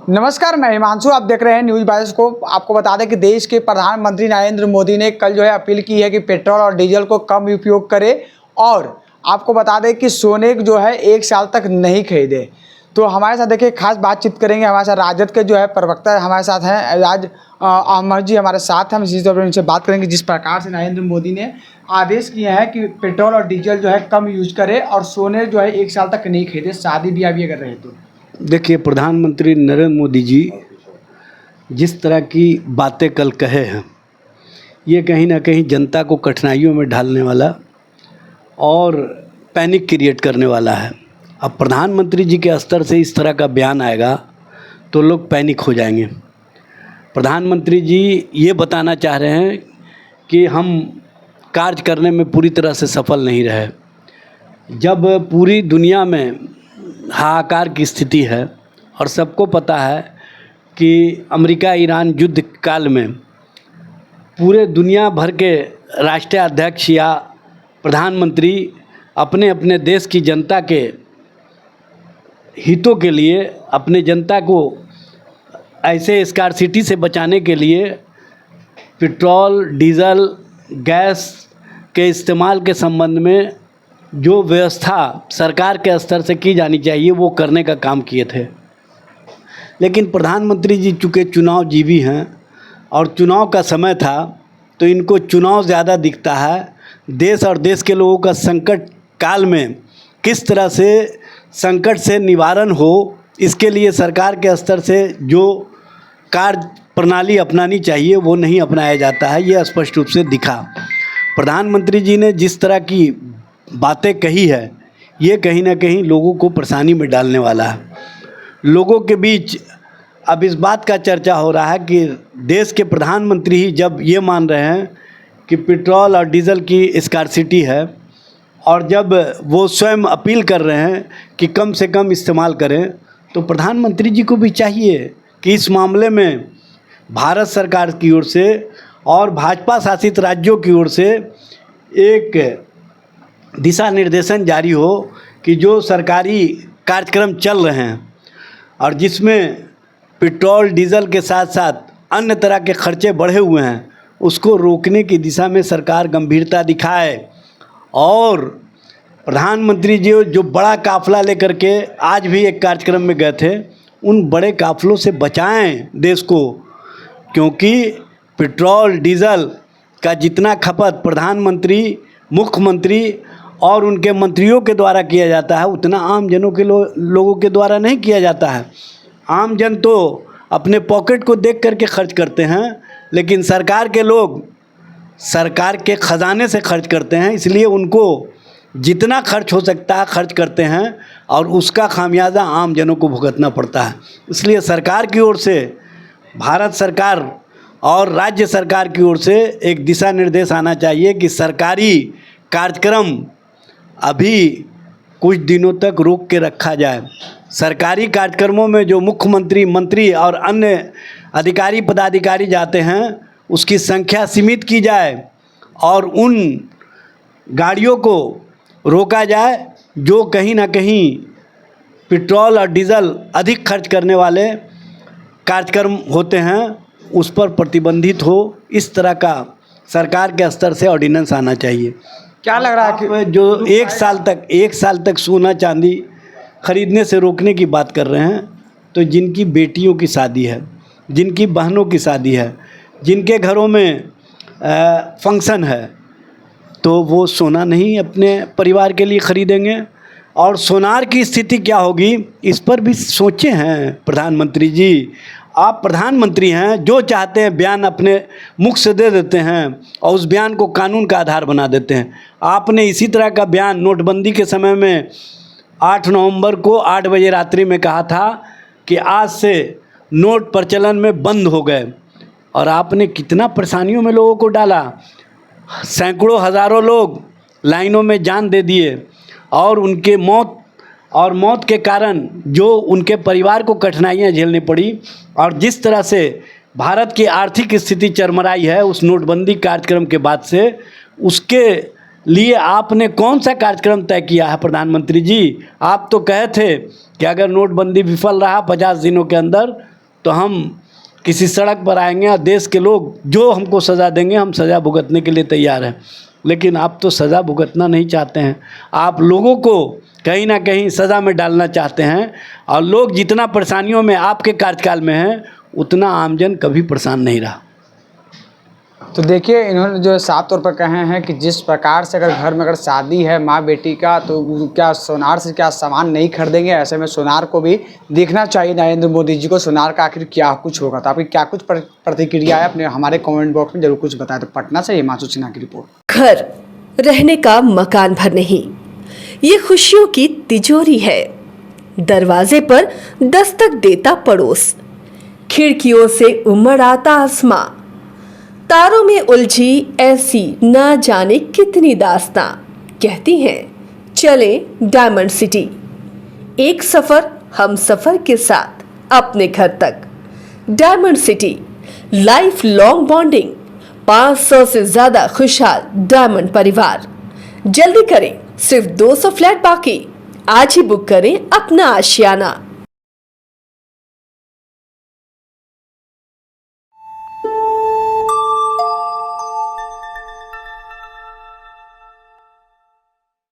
नमस्कार, मैं हिमांशु। आप देख रहे हैं न्यूज़ बायोस्कोप। आपको बता दें कि देश के प्रधानमंत्री नरेंद्र मोदी ने कल जो है अपील की है कि पेट्रोल और डीजल को कम उपयोग करें और आपको बता दें कि सोने जो है 1 साल तक नहीं खरीदे। तो हमारे साथ देखिए खास बातचीत करेंगे। हमारे साथ राजद के जो है प्रवक्ता हमारे साथ हैं, एजाज अहमद जी हमारे साथ हैं। हम इसी तौर पर उनसे बात करेंगे जिस प्रकार से नरेंद्र मोदी ने आदेश किए हैं कि पेट्रोल और डीजल जो है कम यूज करे और सोने जो है 1 साल तक नहीं खरीदे, शादी ब्याह भी अगर रहे तो। देखिए, प्रधानमंत्री नरेंद्र मोदी जी जिस तरह की बातें कल कहे हैं, ये कहीं ना कहीं जनता को कठिनाइयों में डालने वाला और पैनिक क्रिएट करने वाला है। अब प्रधानमंत्री जी के स्तर से इस तरह का बयान आएगा तो लोग पैनिक हो जाएंगे। प्रधानमंत्री जी ये बताना चाह रहे हैं कि हम कार्य करने में पूरी तरह से सफल नहीं रहे। जब पूरी दुनिया में हाहाकार की स्थिति है और सबको पता है कि अमेरिका ईरान युद्ध काल में पूरे दुनिया भर के राष्ट्रीय अध्यक्ष या प्रधानमंत्री अपने अपने देश की जनता के हितों के लिए, अपने जनता को ऐसे स्कार्सिटी से बचाने के लिए पेट्रोल, डीजल, गैस के इस्तेमाल के संबंध में जो व्यवस्था सरकार के स्तर से की जानी चाहिए वो करने का काम किए थे। लेकिन प्रधानमंत्री जी चूँकि चुनाव जीवी हैं और चुनाव का समय था तो इनको चुनाव ज़्यादा दिखता है। देश और देश के लोगों का संकट काल में किस तरह से संकट से निवारण हो, इसके लिए सरकार के स्तर से जो कार्य प्रणाली अपनानी चाहिए वो नहीं अपनाया जाता है। ये स्पष्ट रूप से दिखा। प्रधानमंत्री जी ने जिस तरह की बातें कही है ये कहीं ना कहीं लोगों को परेशानी में डालने वाला है। लोगों के बीच अब इस बात का चर्चा हो रहा है कि देश के प्रधानमंत्री ही जब ये मान रहे हैं कि पेट्रोल और डीजल की स्कार्सिटी है और जब वो स्वयं अपील कर रहे हैं कि कम से कम इस्तेमाल करें, तो प्रधानमंत्री जी को भी चाहिए कि इस मामले में भारत सरकार की ओर से और भाजपा शासित राज्यों की ओर से एक दिशा निर्देशन जारी हो कि जो सरकारी कार्यक्रम चल रहे हैं और जिसमें पेट्रोल डीजल के साथ साथ अन्य तरह के खर्चे बढ़े हुए हैं उसको रोकने की दिशा में सरकार गंभीरता दिखाए। और प्रधानमंत्री जी जो बड़ा काफिला लेकर के आज भी एक कार्यक्रम में गए थे, उन बड़े काफिलों से बचाएं देश को, क्योंकि पेट्रोल डीजल का जितना खपत प्रधानमंत्री, मुख्यमंत्री और उनके मंत्रियों के द्वारा किया जाता है उतना आम जनों के लोगों के द्वारा नहीं किया जाता है। आम जन तो अपने पॉकेट को देख करके खर्च करते हैं, लेकिन सरकार के लोग सरकार के ख़जाने से खर्च करते हैं, इसलिए उनको जितना खर्च हो सकता है खर्च करते हैं और उसका खामियाजा आम जनों को भुगतना पड़ता है। इसलिए सरकार की ओर से, भारत सरकार और राज्य सरकार की ओर से एक दिशा निर्देश आना चाहिए कि सरकारी कार्यक्रम अभी कुछ दिनों तक रोक के रखा जाए। सरकारी कार्यक्रमों में जो मुख्यमंत्री, मंत्री और अन्य अधिकारी पदाधिकारी जाते हैं उसकी संख्या सीमित की जाए और उन गाड़ियों को रोका जाए जो कहीं ना कहीं पेट्रोल और डीजल अधिक खर्च करने वाले कार्यक्रम होते हैं उस पर प्रतिबंधित हो। इस तरह का सरकार के स्तर से ऑर्डिनेंस आना चाहिए। क्या लग रहा है कि जो 1 साल तक सोना चांदी खरीदने से रोकने की बात कर रहे हैं, तो जिनकी बेटियों की शादी है, जिनकी बहनों की शादी है, जिनके घरों में फंक्शन है, तो वो सोना नहीं अपने परिवार के लिए ख़रीदेंगे। और सोनार की स्थिति क्या होगी इस पर भी सोचे हैं प्रधानमंत्री जी। आप प्रधानमंत्री हैं, जो चाहते हैं बयान अपने मुख से दे देते हैं और उस बयान को कानून का आधार बना देते हैं। आपने इसी तरह का बयान नोटबंदी के समय में 8 नवंबर को 8 बजे रात्रि में कहा था कि आज से नोट प्रचलन में बंद हो गए, और आपने कितना परेशानियों में लोगों को डाला। सैकड़ों हज़ारों लोग लाइनों में जान दे दिए और उनके मौत के कारण जो उनके परिवार को कठिनाइयाँ झेलनी पड़ी। और जिस तरह से भारत की आर्थिक स्थिति चरमराई है उस नोटबंदी कार्यक्रम के बाद से, उसके लिए आपने कौन सा कार्यक्रम तय किया है प्रधानमंत्री जी? आप तो कहे थे कि अगर नोटबंदी विफल रहा 50 दिनों के अंदर तो हम किसी सड़क पर आएंगे और देश के लोग जो हमको सज़ा देंगे हम सज़ा भुगतने के लिए तैयार हैं। लेकिन आप तो सज़ा भुगतना नहीं चाहते हैं, आप लोगों को कहीं ना कहीं सज़ा में डालना चाहते हैं। और लोग जितना परेशानियों में आपके कार्यकाल में हैं उतना आमजन कभी परेशान नहीं रहा। तो देखिए इन्होंने जो साफ तौर पर कहे हैं कि जिस प्रकार से अगर घर में अगर शादी है माँ बेटी का तो क्या सोनार से क्या सामान नहीं खरीदेंगे। ऐसे में सोनार को भी देखना चाहिए नरेंद्र मोदी जी को, सोनार का आखिर क्या कुछ होगा। तो आपकी क्या कुछ प्रतिक्रिया है अपने हमारे कमेंट बॉक्स में जरूर कुछ बताएं। तो पटना से हिमांशु सिन्हा की रिपोर्ट। घर रहने का मकान भर नहीं, ये खुशियों की तिजोरी है। दरवाजे पर दस्तक देता पड़ोस, खिड़कियों से उमड़ आता आसमां, तारों में उलझी ऐसी न जाने कितनी दास्तां। कहती हैं चले डायमंड सिटी, एक सफर हम सफर के साथ अपने घर तक। Diamond city life long bonding, 500 से ज्यादा खुशहाल डायमंड परिवार। जल्दी करें, सिर्फ 200 फ्लैट बाकी। आज ही बुक करें अपना आशियाना।